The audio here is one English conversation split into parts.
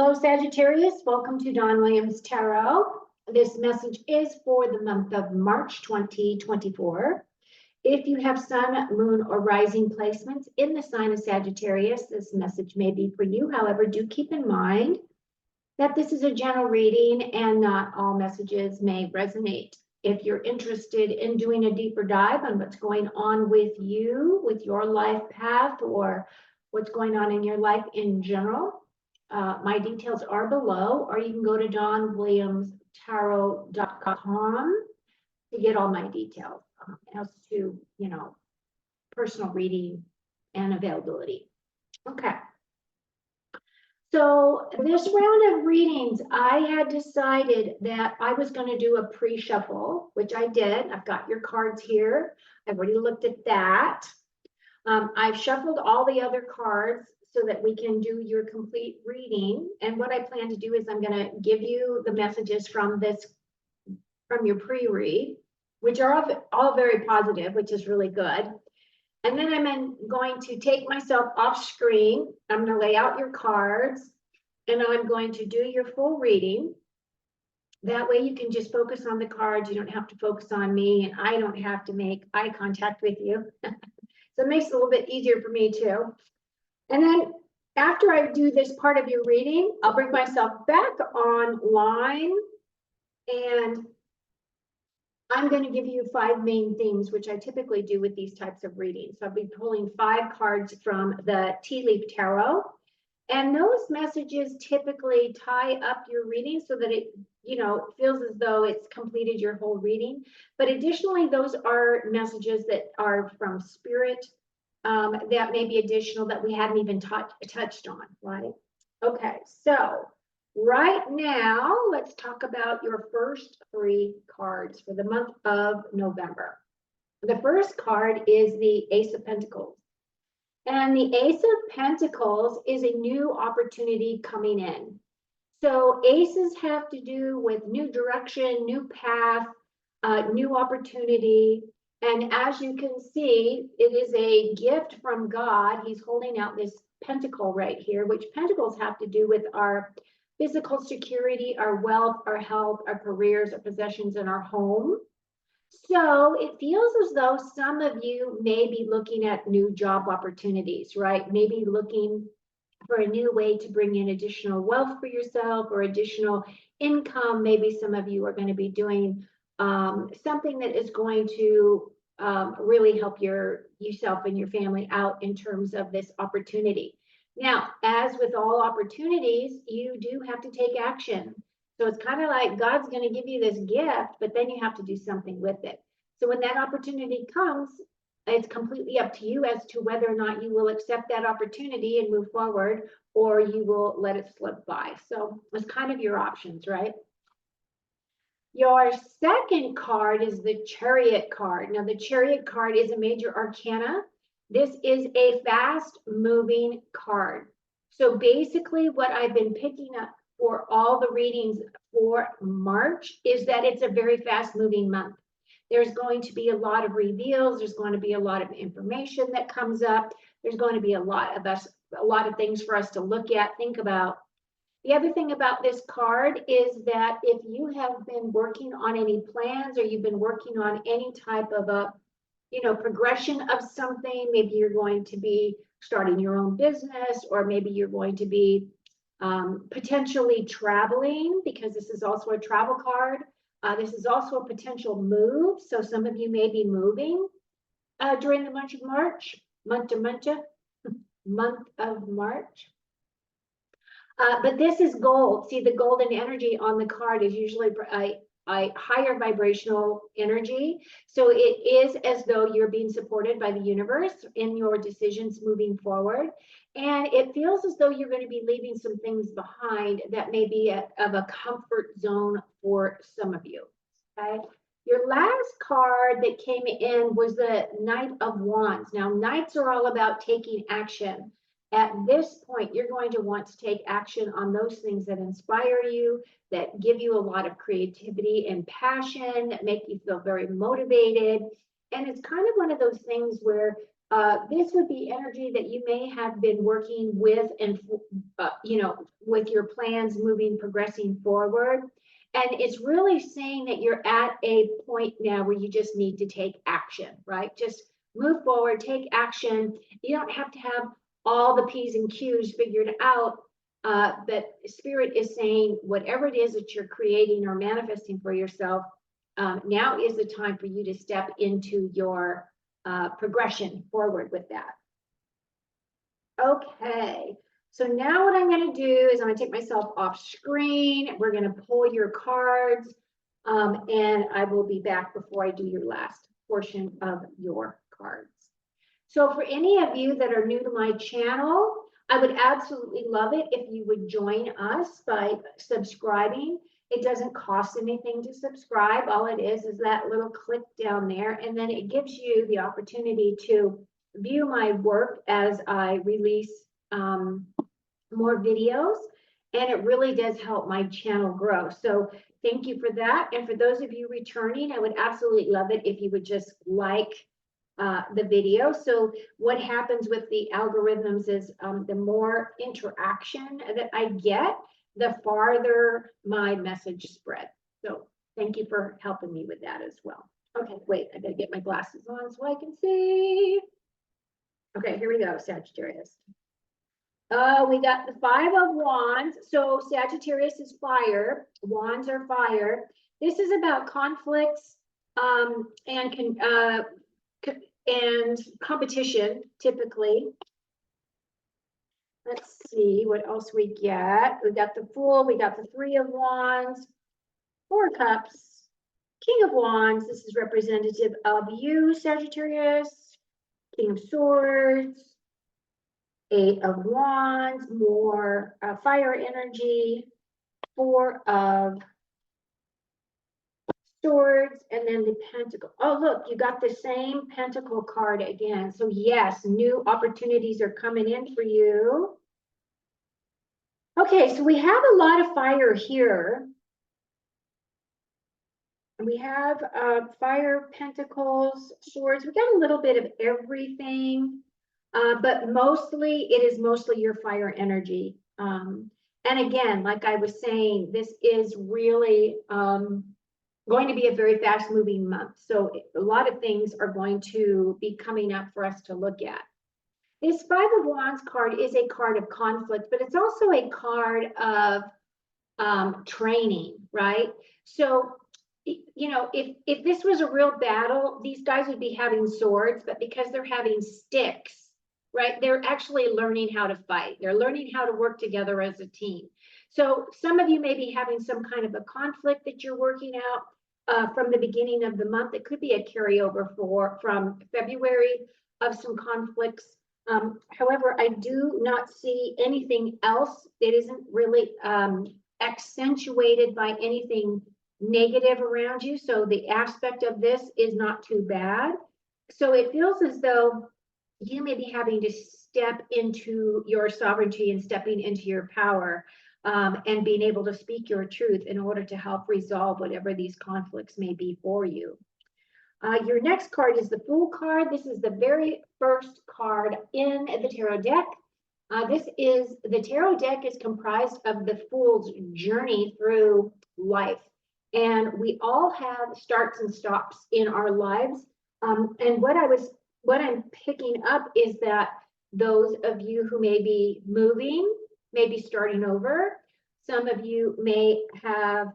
Hello, Sagittarius. Welcome to Don Williams Tarot. This message is for the month of March 2024. If you have sun, moon, or rising placements in the sign of Sagittarius, this message may be for you. However, do keep in mind that this is a general reading and not all messages may resonate. If you're interested in doing a deeper dive on what's going on with you, with your life path, or what's going on in your life in general, my details are below, or you can go to donwilliamstarot.com to get all my details as to, personal reading and availability. Okay. So this round of readings, I had decided that I was going to do a pre-shuffle, which I did. I've got your cards here. I've already looked at that. I've shuffled all the other cards so that we can do your complete reading. And what I plan to do is I'm going to give you the messages from your pre-read, which are all very positive, which is really good. And then I'm going to take myself off screen. I'm going to lay out your cards and I'm going to do your full reading. That way you can just focus on the cards. You don't have to focus on me and I don't have to make eye contact with you. So it makes it a little bit easier for me too. And then after I do this part of your reading, I'll bring myself back online and I'm going to give you 5 main themes, which I typically do with these types of readings. So I'll be pulling 5 cards from the Tea Leaf Tarot. And those messages typically tie up your reading so that it, feels as though it's completed your whole reading. But additionally, those are messages that are from Spirit, that may be additional that we hadn't even touched on, right? Okay, so right now, let's talk about your first 3 cards for the month of November. The first card is the Ace of Pentacles. And the Ace of Pentacles is a new opportunity coming in. So aces have to do with new direction, new path, new opportunity. And as you can see, it is a gift from God. He's holding out this pentacle right here, which pentacles have to do with our physical security, our wealth, our health, our careers, our possessions, and our home. So it feels as though some of you may be looking at new job opportunities, right? Maybe looking for a new way to bring in additional wealth for yourself or additional income. Maybe some of you are going to be doing something that is going to really help yourself and your family out in terms of this opportunity. Now, as with all opportunities, you do have to take action. So it's kind of like God's going to give you this gift, but then you have to do something with it. So when that opportunity comes, it's completely up to you as to whether or not you will accept that opportunity and move forward, or you will let it slip by. So it's kind of your options, right? Your second card is the Chariot card. Now, the Chariot card is a major arcana. This is a fast-moving card. So basically, what I've been picking up for all the readings for March is that it's a very fast-moving month. There's going to be a lot of reveals. There's going to be a lot of information that comes up. There's going to be a lot of things for us to look at, think about. The other thing about this card is that if you have been working on any plans or you've been working on any type of a, progression of something, maybe you're going to be starting your own business, or maybe you're going to be potentially traveling, because this is also a travel card. This is also a potential move. So some of you may be moving during the month of March, month of March. But this is gold. See, the golden energy on the card is usually a higher vibrational energy. So it is as though you're being supported by the universe in your decisions moving forward. And it feels as though you're going to be leaving some things behind that may be of a comfort zone for some of you. Okay. Your last card that came in was the Knight of Wands. Now, Knights are all about taking action. At this point, you're going to want to take action on those things that inspire you, that give you a lot of creativity and passion, that make you feel very motivated. And it's kind of one of those things where This would be energy that you may have been working with and, with your plans moving, progressing forward. And it's really saying that you're at a point now where you just need to take action, right? Just move forward, take action. You don't have to have all the P's and Q's figured out. But Spirit is saying whatever it is that you're creating or manifesting for yourself, now is the time for you to step into your progression forward with that. Okay, so now what I'm going to do is I'm going to take myself off screen. We're going to pull your cards, and I will be back before I do your last portion of your cards. So for any of you that are new to my channel, I would absolutely love it if you would join us by subscribing. It doesn't cost anything to subscribe. All it is that little click down there, and then it gives you the opportunity to view my work as I release more videos, and it really does help my channel grow. So thank you for that. And for those of you returning, I would absolutely love it if you would just like the video. So what happens with the algorithms is the more interaction that I get, the farther my message spread. So thank you for helping me with that as well. Okay, wait, I gotta get my glasses on so I can see. Okay, here we go, Sagittarius. We got the 5 of Wands. So Sagittarius is fire. Wands are fire. This is about conflicts and competition, typically. Let's see what else we get. We got the Fool, we got the 3 of Wands, 4 Cups, King of Wands. This is representative of you, Sagittarius. King of Swords, 8 of Wands, more fire energy, 4 of Swords, and then the Pentacle. Oh, look, you got the same Pentacle card again. So yes, new opportunities are coming in for you. Okay, so we have a lot of fire here. We have fire, pentacles, swords. We got a little bit of everything, but mostly it is mostly your fire energy. And again, like I was saying, this is really going to be a very fast moving month. So a lot of things are going to be coming up for us to look at. This 5 of Wands card is a card of conflict, but it's also a card of training, right? So, if this was a real battle, these guys would be having swords, but because they're having sticks, right, they're actually learning how to fight. They're learning how to work together as a team. So some of you may be having some kind of a conflict that you're working out from the beginning of the month. It could be a carryover from February of some conflicts. However, I do not see anything else. It isn't really accentuated by anything negative around you. So the aspect of this is not too bad. So it feels as though you may be having to step into your sovereignty and stepping into your power and being able to speak your truth in order to help resolve whatever these conflicts may be for you. Your next card is the Fool card. This is the very first card in the tarot deck. The tarot deck is comprised of the Fool's journey through life. And we all have starts and stops in our lives. And what I'm picking up is that those of you who may be moving, maybe starting over, some of you may have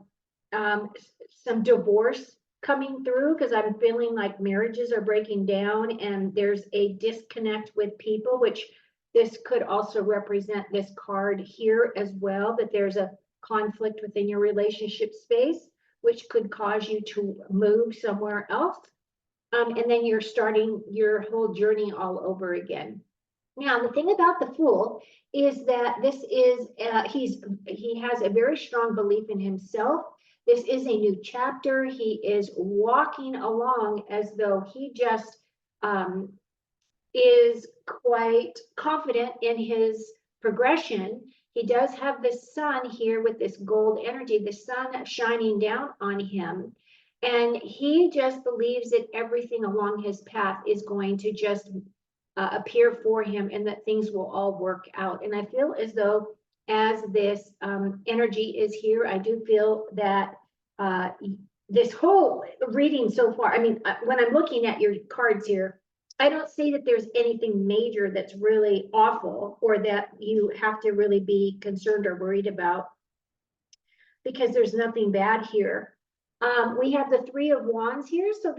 some divorce coming through, because I'm feeling like marriages are breaking down and there's a disconnect with people, which this could also represent this card here as well, that there's a conflict within your relationship space, which could cause you to move somewhere else. And then you're starting your whole journey all over again. Now, the thing about the Fool is that this is, he has a very strong belief in himself. This is a new chapter. He is walking along as though he just is quite confident in his progression. He does have the sun here with this gold energy, the sun shining down on him. And he just believes that everything along his path is going to just appear for him, and that things will all work out. And I feel as though as this energy is here, I do feel that this whole reading so far, I mean, when I'm looking at your cards here, I don't see that there's anything major that's really awful or that you have to really be concerned or worried about, because there's nothing bad here. We have the Three of Wands here. So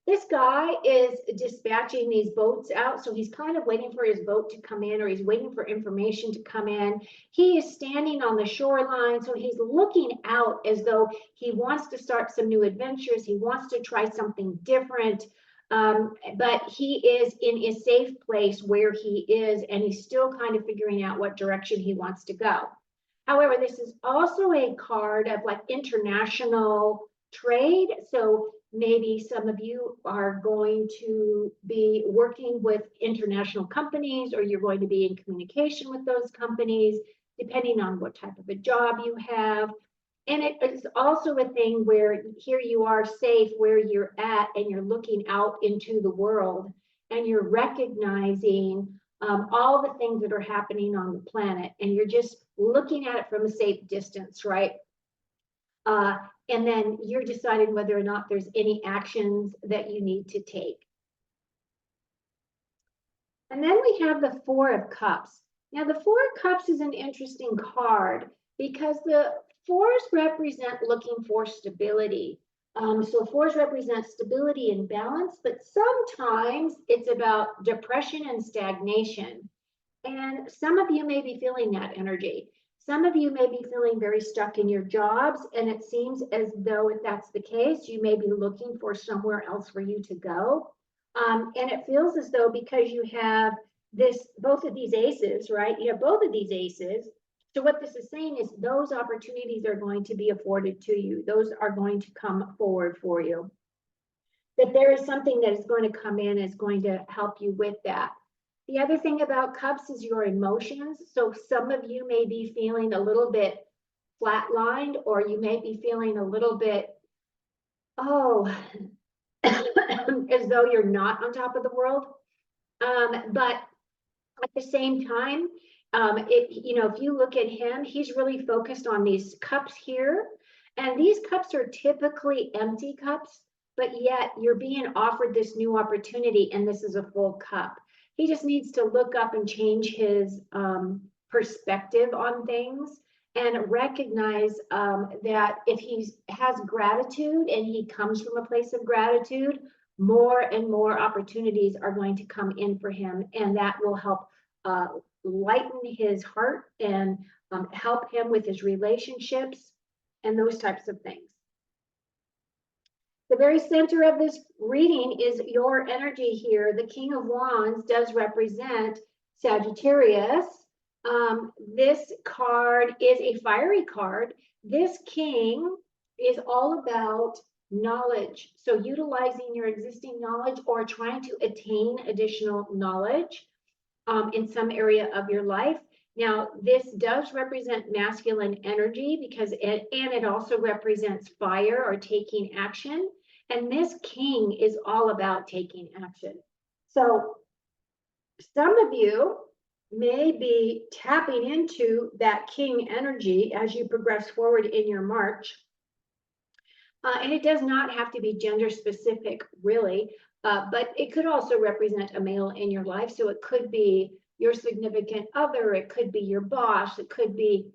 this guy is dispatching these boats out. So he's kind of waiting for his boat to come in, or he's waiting for information to come in. He is standing on the shoreline. So he's looking out as though he wants to start some new adventures. He wants to try something different. But he is in a safe place where he is, and he's still kind of figuring out what direction he wants to go. However, this is also a card of like international trade. So maybe some of you are going to be working with international companies, or you're going to be in communication with those companies, depending on what type of a job you have. And it is also a thing where here you are safe where you're at, and you're looking out into the world, and you're recognizing all the things that are happening on the planet, and you're just looking at it from a safe distance, right? And then you're deciding whether or not there's any actions that you need to take. And then we have the Four of Cups. Now, the Four of Cups is an interesting card because the fours represent looking for stability. So fours represent stability and balance, but sometimes it's about depression and stagnation. And some of you may be feeling that energy. Some of you may be feeling very stuck in your jobs, and it seems as though if that's the case, you may be looking for somewhere else for you to go. And it feels as though because you have both of these aces, right? You have both of these aces. So what this is saying is those opportunities are going to be afforded to you. Those are going to come forward for you. That there is something that is going to come in, is going to help you with that. The other thing about cups is your emotions. So some of you may be feeling a little bit flatlined, or you may be feeling a little bit, as though you're not on top of the world. But at the same time, if you look at him, he's really focused on these cups here. And these cups are typically empty cups, but yet you're being offered this new opportunity, and this is a full cup. He just needs to look up and change his perspective on things, and recognize that if he has gratitude and he comes from a place of gratitude, more and more opportunities are going to come in for him, and that will help lighten his heart and help him with his relationships and those types of things. The very center of this reading is your energy here. The King of Wands does represent Sagittarius. This card is a fiery card. This king is all about knowledge. So utilizing your existing knowledge or trying to attain additional knowledge in some area of your life. Now, this does represent masculine energy because it also represents fire or taking action. And this king is all about taking action. So some of you may be tapping into that king energy as you progress forward in your march. And it does not have to be gender specific, really, but it could also represent a male in your life. So it could be your significant other, it could be your boss, it could be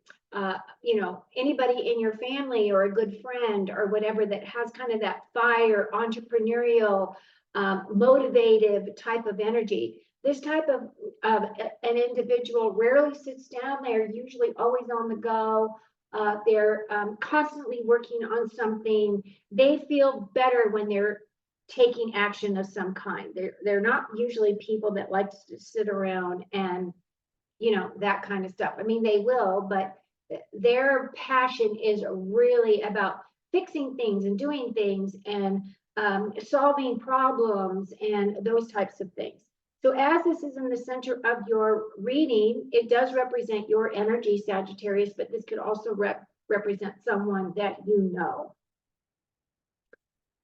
anybody in your family or a good friend or whatever that has kind of that fire, entrepreneurial, motivative type of energy. This type of an individual rarely sits down. They're usually always on the go. They're constantly working on something. They feel better when they're taking action of some kind. They're not usually people that like to sit around and, that kind of stuff. I mean, they will, but their passion is really about fixing things and doing things and solving problems and those types of things. So as this is in the center of your reading, it does represent your energy, Sagittarius, but this could also represent someone that you know.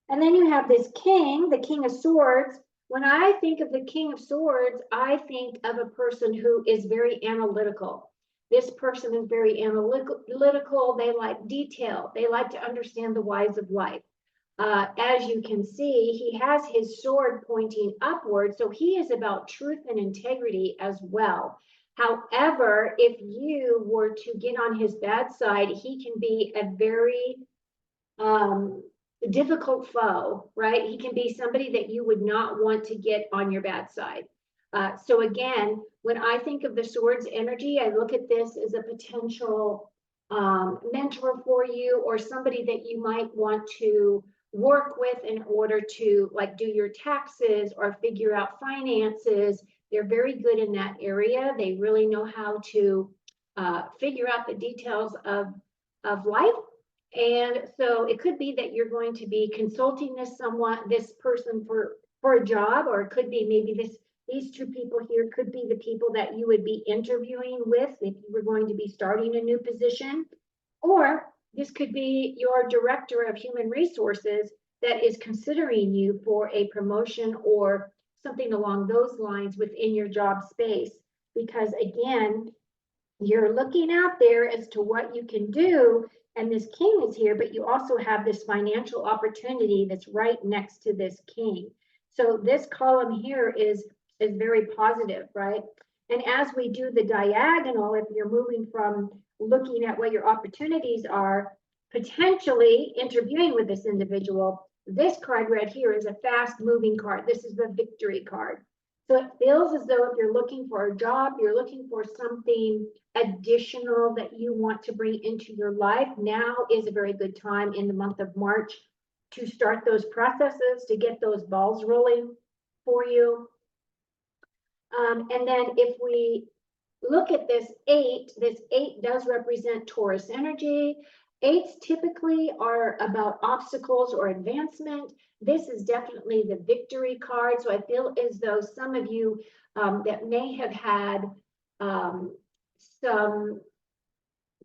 And then you have this king, the King of Swords, When I think of the King of Swords, I think of a person who is very analytical. This person is very analytical. They like detail. They like to understand the whys of life. As you can see, he has his sword pointing upward, so he is about truth and integrity as well. However, if you were to get on his bad side, he can be a very difficult foe, right? He can be somebody that you would not want to get on your bad side. So again, when I think of the sword's energy, I look at this as a potential mentor for you, or somebody that you might want to work with in order to like do your taxes or figure out finances. They're very good in that area. They really know how to figure out the details of life. And so it could be that you're going to be consulting this person for a job, or it could be maybe these two people here could be the people that you would be interviewing with if you were going to be starting a new position. Or this could be your director of human resources that is considering you for a promotion or something along those lines within your job space. Because again, you're looking out there as to what you can do, and this king is here, but you also have this financial opportunity that's right next to this king. So this column here is very positive, right? And as we do the diagonal, if you're moving from looking at what your opportunities are, potentially interviewing with this individual, this card right here is a fast moving card. This is the victory card. So it feels as though if you're looking for a job, you're looking for something additional that you want to bring into your life, now is a very good time in the month of March to start those processes, to get those balls rolling for you. And then if we look at this eight does represent Taurus energy. Eights typically are about obstacles or advancement. This is definitely the victory card. So I feel as though some of you that may have had some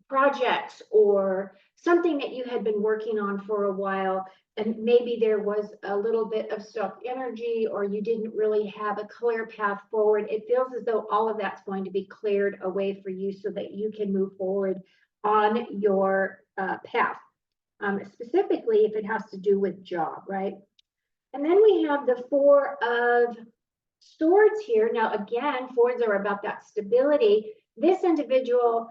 projects or something that you had been working on for a while, and maybe there was a little bit of stuck energy, or you didn't really have a clear path forward. It feels as though all of that's going to be cleared away for you so that you can move forward on your path, specifically if it has to do with job, right? And then we have the Four of Swords here. Now, again, fours are about that stability. This individual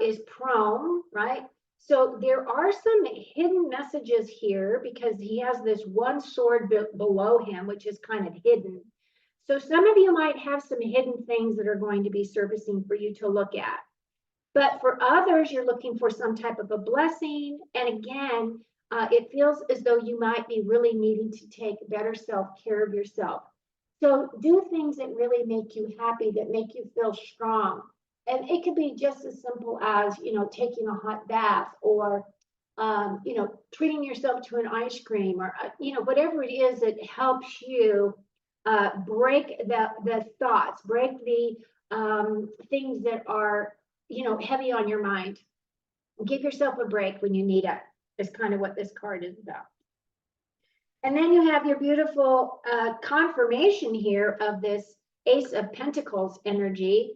is prone, right? So there are some hidden messages here because he has this one sword below him, which is kind of hidden. So some of you might have some hidden things that are going to be surfacing for you to look at. But for others, you're looking for some type of a blessing. And again, it feels as though you might be really needing to take better self-care of yourself. So do things that really make you happy, that make you feel strong. And it could be just as simple as, taking a hot bath, or, treating yourself to an ice cream, or, whatever it is that helps you break the thoughts, break the things that are, heavy on your mind. Give yourself a break when you need it, is kind of what this card is about. And then you have your beautiful confirmation here of this Ace of Pentacles energy.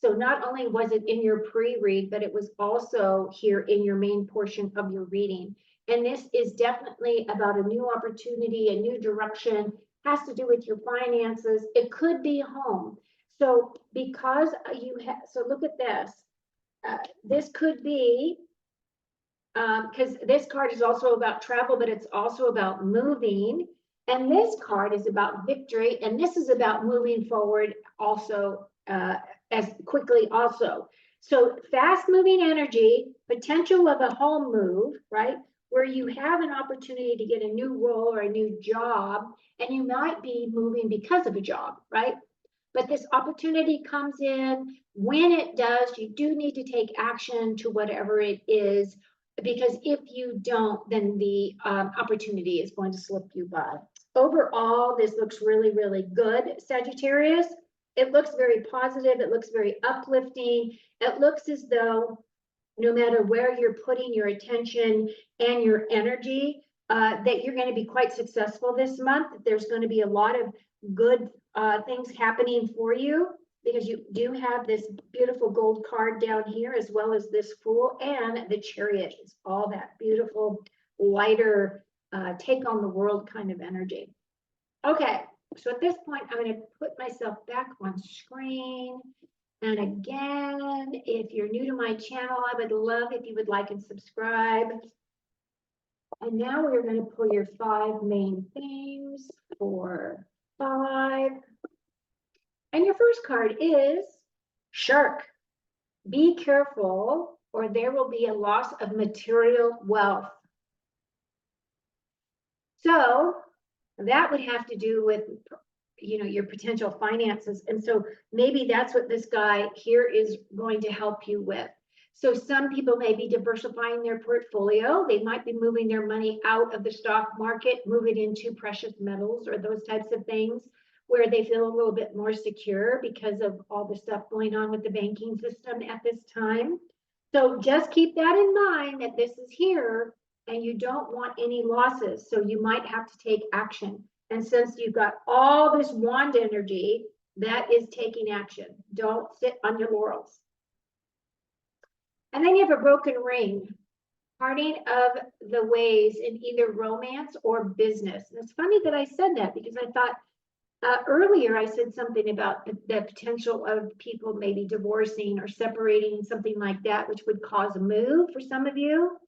So not only was it in your pre-read, but it was also here in your main portion of your reading. And this is definitely about a new opportunity, a new direction, has to do with your finances. It could be home. So because you have, so look at this. This could be, because this card is also about travel, but it's also about moving. And this card is about victory. And this is about moving forward also as quickly also. So fast moving energy, potential of a home move, right? Where you have an opportunity to get a new role or a new job, and you might be moving because of a job, right? But this opportunity comes in. When it does, you do need to take action to whatever it is, because if you don't, then the opportunity is going to slip you by. Overall, this looks really, really good, Sagittarius. It looks very positive. It looks very uplifting. It looks as though no matter where you're putting your attention and your energy, that you're going to be quite successful this month. There's going to be a lot of good things happening for you, because you do have this beautiful gold card down here, as well as this Fool and the Chariot. It's all that beautiful, lighter, take on the world kind of energy. Okay, so at this point, I'm going to put myself back on screen. And again, if you're new to my channel, I would love if you would like and subscribe. And now we're going to pull your 5 main themes for 5. And your first card is Shark. Be careful, or there will be a loss of material wealth. So that would have to do with, you know, your potential finances. And so maybe that's what this guy here is going to help you with. So some people may be diversifying their portfolio. They might be moving their money out of the stock market, move it into precious metals or those types of things where they feel a little bit more secure because of all the stuff going on with the banking system at this time. So just keep that in mind, that this is here and you don't want any losses. So you might have to take action. And since you've got all this wand energy, that is taking action. Don't sit on your laurels. And then you have a broken ring, parting of the ways in either romance or business. And it's funny that I said that, because I thought earlier I said something about the potential of people maybe divorcing or separating, something like that, which would cause a move for some of you.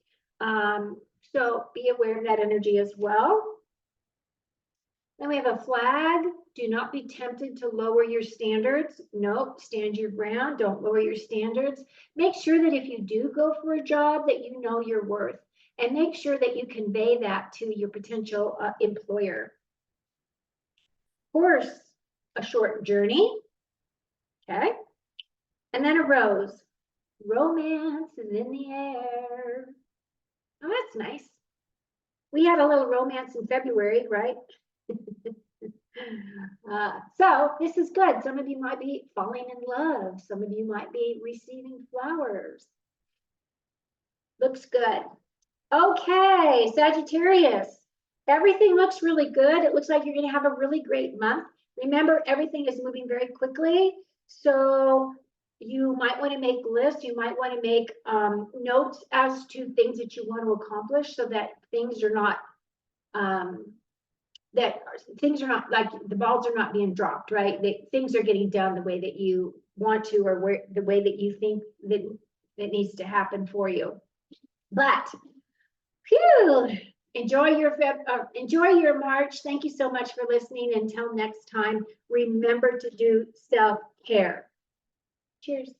So be aware of that energy as well. Then we have a flag. Do not be tempted to lower your standards. Nope, stand your ground. Don't lower your standards. Make sure that if you do go for a job, that you know your worth, and make sure that you convey that to your potential employer. Horse, a short journey. Okay. And then a rose. Romance is in the air. Oh, that's nice. We had a little romance in February, right? So this is good. Some of you might be falling in love. Some of you might be receiving flowers. Looks good. Okay, Sagittarius. Everything looks really good. It looks like you're going to have a really great month. Remember, everything is moving very quickly. So you might want to make lists. You might want to make notes as to things that you want to accomplish, so that things are not like the balls are not being dropped, right? Things are getting done the way that you want to, or the way that you think that it needs to happen for you. But phew, enjoy your March. Thank you so much for listening. Until next time, remember to do self-care. Cheers.